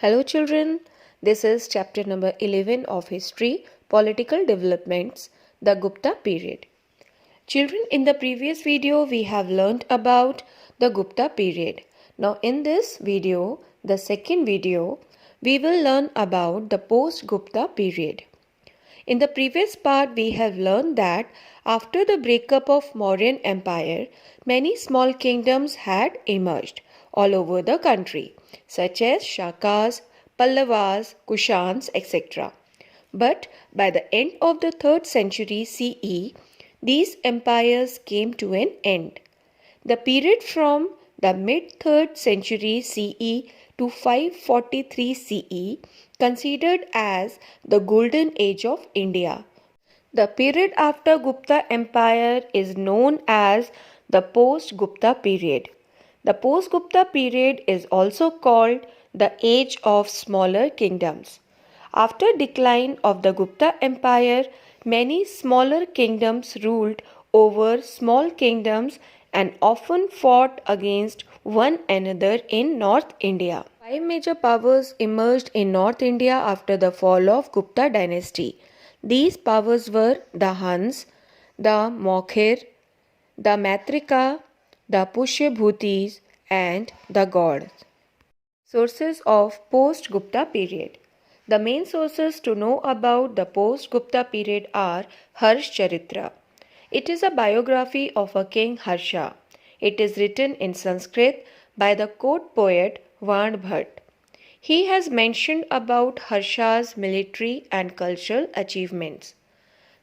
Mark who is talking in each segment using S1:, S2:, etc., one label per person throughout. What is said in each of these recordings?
S1: Hello children, this is chapter number 11 of History, Political Developments, the Gupta period. Children, in the previous video we have learnt about the Gupta period. Now in this video, the second video, we will learn about the post-Gupta period. In the previous part, we have learned that after the breakup of Mauryan Empire, many small kingdoms had emerged all over the country, such as Shakas, Pallavas, Kushans, etc. But by the end of the 3rd century CE, these empires came to an end. The period from the mid-3rd century CE to 543 CE considered as the golden age of India. The period after Gupta Empire is known as the post-Gupta period. The post-Gupta period is also called the age of smaller kingdoms. After decline of the Gupta Empire, many smaller kingdoms ruled over small kingdoms and often fought against one another in North India. 5 major powers emerged in North India after the fall of Gupta dynasty. These powers were the Huns, the Maurya, the Matrika, the Pushyabhutis, and the Gauls. Sources of post-Gupta period. The main sources to know about the post-Gupta period are Harshcharitra. It is a biography of a king Harsha. It is written in Sanskrit by the court poet Van Bhatt. He has mentioned about Harsha's military and cultural achievements.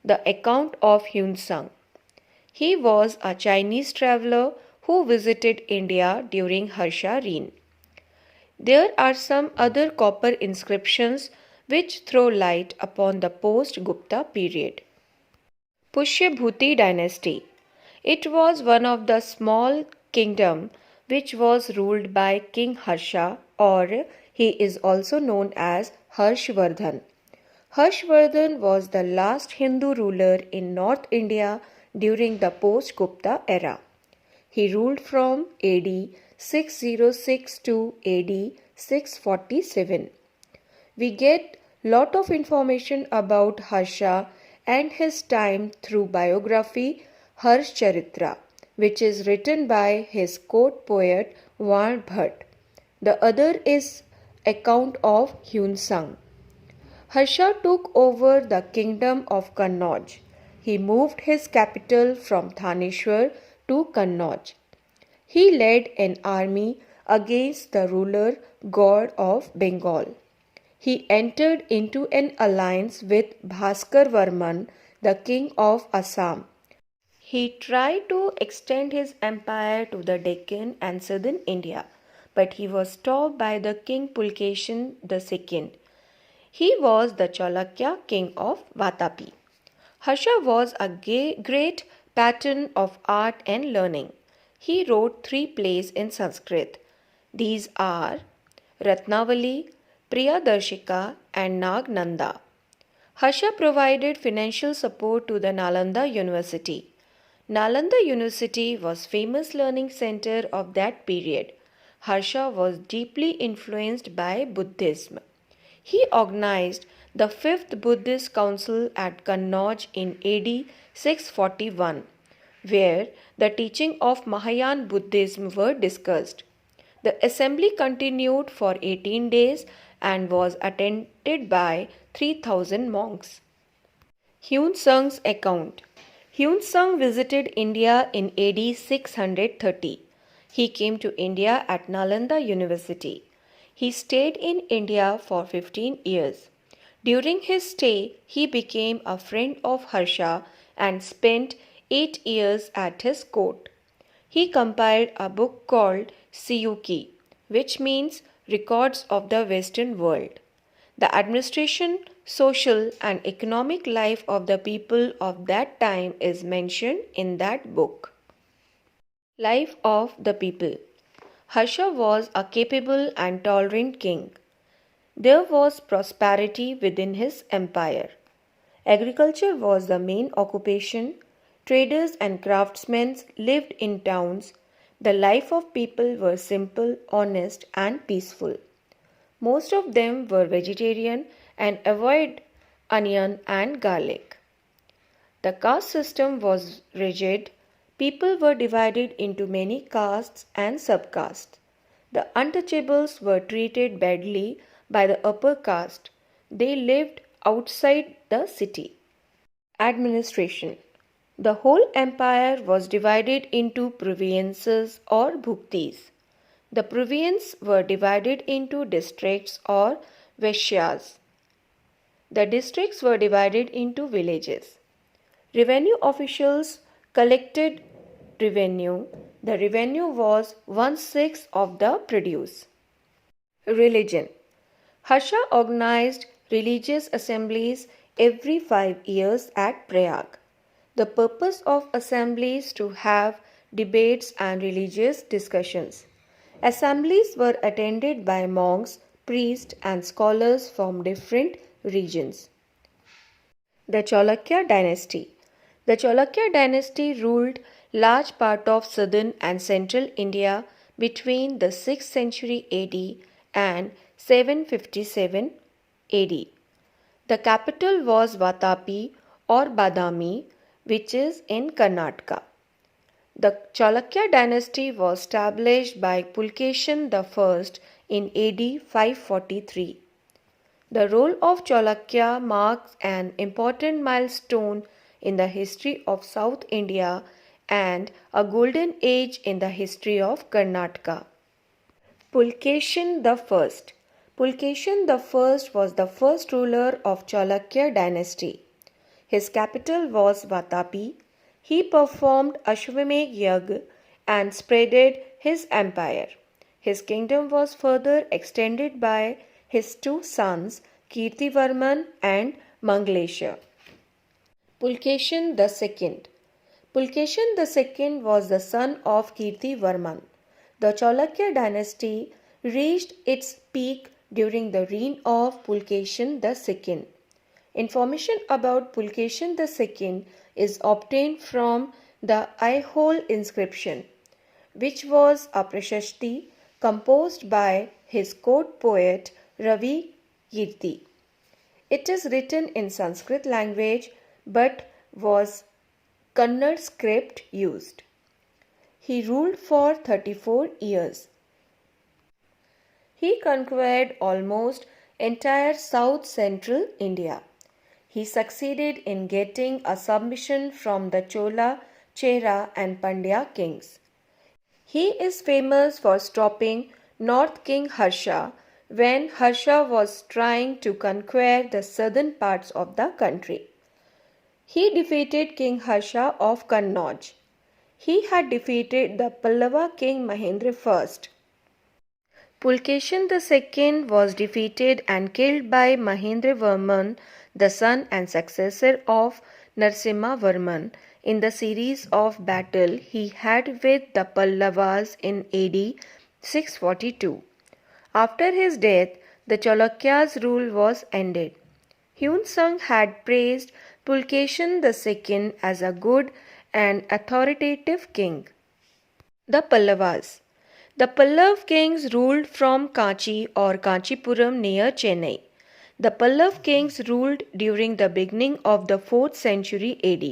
S1: The account of Hiuen Tsang. He was a Chinese traveler who visited India during Harsha reign. There are some other copper inscriptions which throw light upon the post-Gupta period. Pushyabhuti dynasty. It was one of the small kingdom which was ruled by King Harsha, or he is also known as Harshvardhana. Harshvardhana was the last Hindu ruler in North India during the post-Gupta era. He ruled from AD 606 to AD 647. We get lot of information about Harsha and his time through biography Harshcharitra, which is written by his court poet Van Bhatt. The other is account of Hiuen Tsang. Harsha took over the kingdom of Kannauj. He moved his capital from Thaneshwar to Kannauj. He led an army against the ruler god of Bengal. He entered into an alliance with Bhaskar Varman, the king of Assam. He tried to extend his empire to the Deccan and southern India, but he was stopped by the king Pulkeshin II. He was the Chalukya king of Vatapi. Harsha was a great patron of art and learning. He wrote 3 plays in Sanskrit. These are Ratnavali, Priyadarshika, and Nagnanda. Harsha provided financial support to the Nalanda University. Nalanda University was famous learning center of that period. Harsha was deeply influenced by Buddhism. He organized the 5th Buddhist Council at Kannauj in AD 641, where the teaching of Mahayana Buddhism were discussed. The assembly continued for 18 days and was attended by 3,000 monks. Hiuen Tsang's account. Hiuen Tsang visited India in AD 630. He came to India at Nalanda University. He stayed in India for 15 years. During his stay, he became a friend of Harsha and spent 8 years at his court. He compiled a book called Siyuki, which means Records of the Western World. The administration, social and economic life of the people of that time is mentioned in that book. Life of the people. Harsha was a capable and tolerant king. There was prosperity within his empire. Agriculture was the main occupation. Traders and craftsmen lived in towns. The life of people were simple, honest, and peaceful. Most of them were vegetarian and avoided onion and garlic. The caste system was rigid. People were divided into many castes and subcastes. The untouchables were treated badly by the upper caste. They lived outside the city. Administration. The whole empire was divided into provinces or bhuktis. The provinces were divided into districts or vaishyas. The districts were divided into villages. Revenue officials collected revenue. The revenue was 1/6 of the produce. Religion. Harsha organized religious assemblies every 5 years at Prayag. The purpose of assemblies to have debates and religious discussions. Assemblies were attended by monks, priests and scholars from different regions. The Chalukya dynasty. The Chalukya dynasty ruled large part of southern and central India between the 6th century AD and 757 AD. The capital was Vatapi or Badami, which is in Karnataka. The Chalukya dynasty was established by Pulkeshin I in AD 543. The role of Chalukya marks an important milestone in the history of South India and a golden age in the history of Karnataka. Pulkeshin I. Pulkeshin I was the first ruler of Chalukya dynasty. His capital was Vatapi. He performed Ashwamedh Yagna and spreaded his empire. His kingdom was further extended by his two sons, Kirtivarman and Mangalesha. Pulkeshin II. Pulkeshin II was the son of Kirtivarman. The Chalukya dynasty reached its peak during the reign of Pulkeshin II. Information about Pulkeshin II is obtained from the Aihole inscription, which was a prashasti composed by his court poet Ravi Kirti. It is written in Sanskrit language but was Kannada script used. He ruled for 34 years. He conquered almost entire south central India. He succeeded in getting a submission from the Chola, Chera and Pandya kings. He is famous for stopping North King Harsha when Harsha was trying to conquer the southern parts of the country. He defeated King Harsha of Kannauj. He had defeated the Pallava king Mahendra I. Pulkeshin II was defeated and killed by Mahendravarman, the son and successor of Narasimhavarman, in the series of battle he had with the Pallavas in AD 642. After his death, the Chalukya's rule was ended. Hiuen Tsang had praised Pulkeshin II as a good and authoritative king. The Pallavas. The Pallav kings ruled from Kanchi or Kanchipuram near Chennai. The Pallav kings ruled during the beginning of the 4th century AD.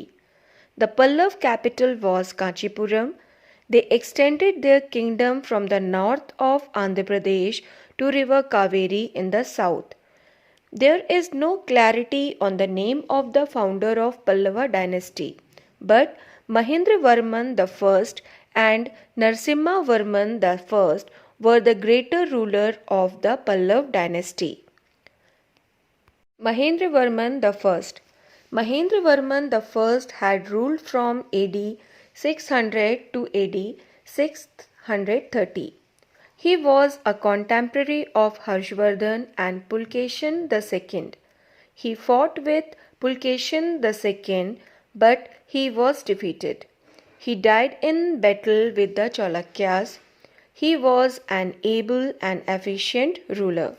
S1: The Pallav capital was Kanchipuram. They extended their kingdom from the north of Andhra Pradesh to river Kaveri in the south. There is no clarity on the name of the founder of Pallava dynasty, but Mahendravarman I and Narasimhavarman I were the greater ruler of the Pallav dynasty. Mahendravarman I. Mahendravarman I had ruled from AD 600 to AD 630. He was a contemporary of Harshvardhana and Pulkeshin II. He fought with Pulkeshin II, but he was defeated. He died in battle with the Chalukyas. He was an able and efficient ruler.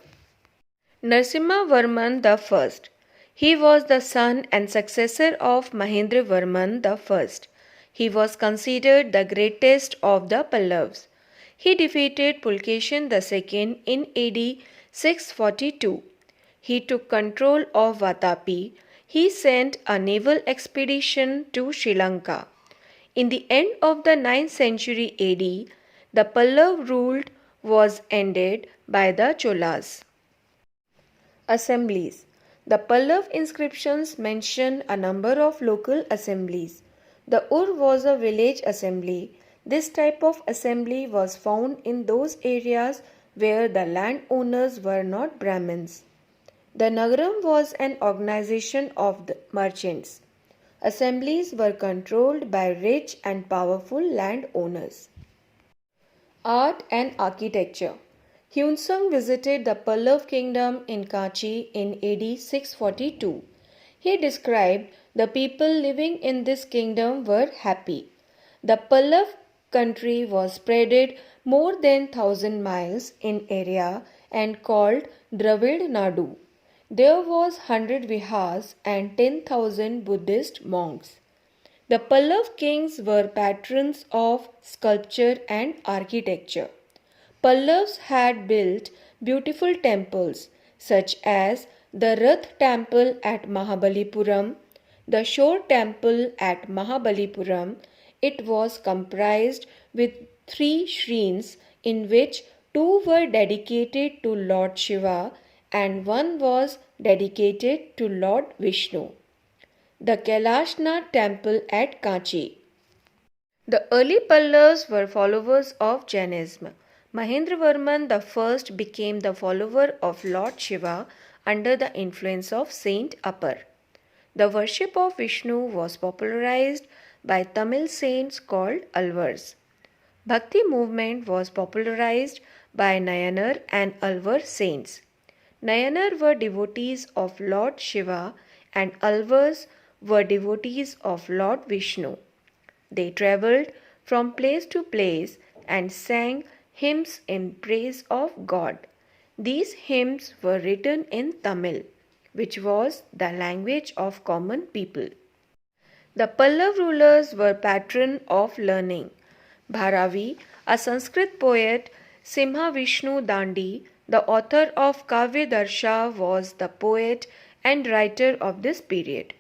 S1: Narasimhavarman I. He was the son and successor of Mahendravarman I. He was considered the greatest of the Pallavas. He defeated Pulkeshin II in AD 642. He took control of Vatapi. He sent a naval expedition to Sri Lanka. In the end of the 9th century AD, the Pallav rule was ended by the Cholas. Assemblies. The Pallav inscriptions mention a number of local assemblies. The Ur was a village assembly. This type of assembly was found in those areas where the landowners were not Brahmins. The Nagaram was an organization of the merchants. Assemblies were controlled by rich and powerful landowners. Art and architecture. Hiuen Tsang visited the Pallav kingdom in Kachi in AD 642. He described the people living in this kingdom were happy. The Pallav country was spreaded more than 1,000 miles in area and called Dravid Nadu. There was 100 vihars and 10,000 Buddhist monks. The Pallav kings were patrons of sculpture and architecture. Pallavs had built beautiful temples such as the Rath temple at Mahabalipuram, the Shore temple at Mahabalipuram. It was comprised with 3 shrines in which 2 were dedicated to Lord Shiva and 1 was dedicated to Lord Vishnu. The Kailashnath temple at Kachi. The early Pallavs were followers of Jainism. Mahendravarman I became the follower of Lord Shiva under the influence of Saint Appar. The worship of Vishnu was popularized by Tamil saints called Alvars. Bhakti movement was popularized by Nayanar and Alvar saints. Nayanar were devotees of Lord Shiva and Alvars were devotees of Lord Vishnu. They travelled from place to place and sang hymns in praise of God. These hymns were written in Tamil, which was the language of common people. The Pallav rulers were patron of learning. Bharavi, a Sanskrit poet, Simha Vishnu Dandi, the author of Kavya Darsha, was the poet and writer of this period.